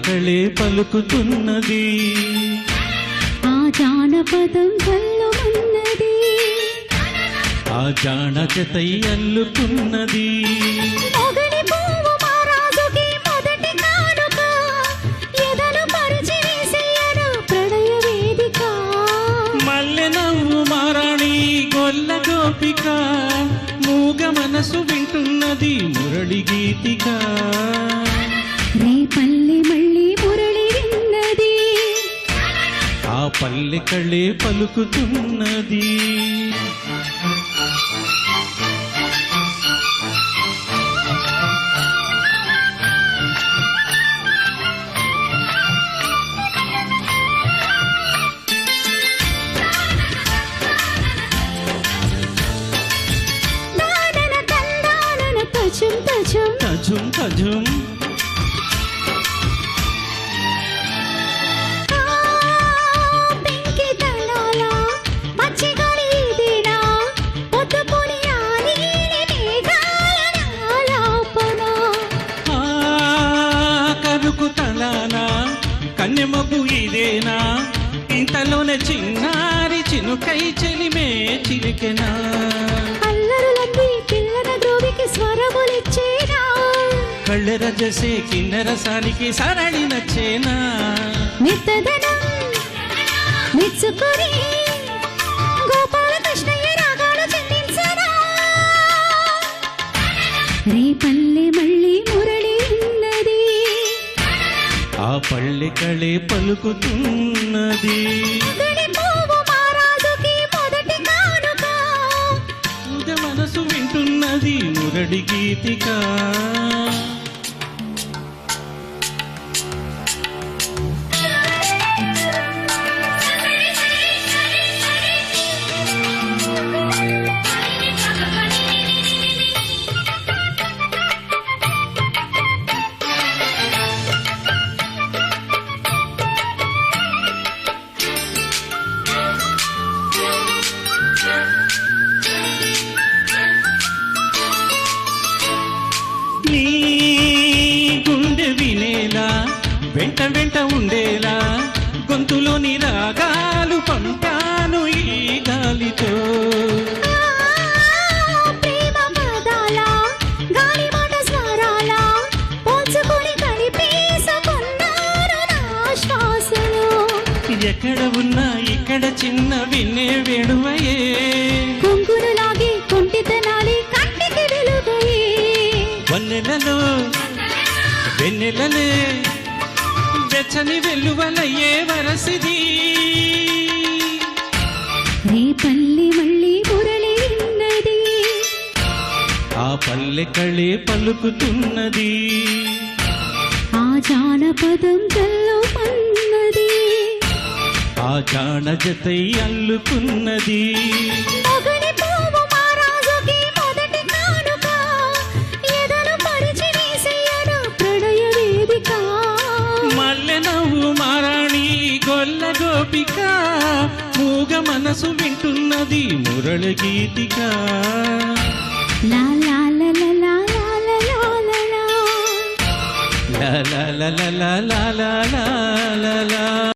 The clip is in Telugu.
కళే పలుకుతున్నది ఆ జానపదం కల్లుమన్నది ఆ జానకతై అల్లుకున్నది మొగలి పువ్వు మహారాజుకి మొదటి కానుక ఎదలు పరిచి వేసేయను ప్రళయ వేదిక మల్లె నవ్వు మారాణి గొల్ల గోపిక మూగ మనసు వింటున్నది మురళి గీతిక రేపల్లె మళ్ళీ మురళి విన్నది ఆ పల్లె కళే పలుకుతున్నది తజుం తజుం తజుం తజుం పింకి తలాల పచ్చి గాలి దినా పొద్దుపుని ఆనీని మేఘాల నాలాపన కరుకు తలానా కన్నెమగు ఇదేనా ఇంతలోనే చిన్నారి చినుకై చెలిమే చిలికెనా అల్లరులంది పిల్లన గ్రోవికి స్వరములిచ్చేనా కళ్ళెర జసే కిన్నెరసానికి సరళి నచ్చేనా మెత్తదనం మెచ్చుకొని గోపాలకృష్ణయ్య రాగాలు చెల్లించరా రేపల్లె మళ్ళీ మురళి ఉన్నది ఆ పల్లె కళే పలుకుతున్నది మొగలి పువ్వు మహారాజుకి మొదటి కానుక మూగ మనసు వింటున్నది మురళి గీతిక నీ గుండె వినేలా వెంట వెంట ఉండేలా గొంతులోని రాగాలు పంపాను ఈ గాలితో ప్రేమ పదాల గాలి మాట స్వరాల పోల్చుకొని కలిపేసుకున్నాను నా శ్వాసలో ఎక్కడ ఉన్నా ఇక్కడ చిన్న వినే వేడువయే కొంగును లాగి కొంటితనాలి కంటికి వెలుగయే వన్నెలలో వెన్నెలలే వెచ్చని వెల్లువలయ్యే వరసిది రేపల్లె మళ్ళీ మురళి ఉన్నది ఆ పల్లె కళే పలుకుతున్నది ఆ జానపదం కల్లుమన్నది ఆ జానజతై అల్లుకున్నది మొగలి పువ్వు మహారాజుకి మొదటి కానుక ఎదలు పరిచి వేసేయను ప్రళయ వేదిక మల్లె నవ్వు మారాణి గొల్ల గోపిక మూగ మనసు వింటున్నది మురళి గీతిక లా లా లా లా లా లా లా లా లా. లా లా లా లా లా లా లా లా లా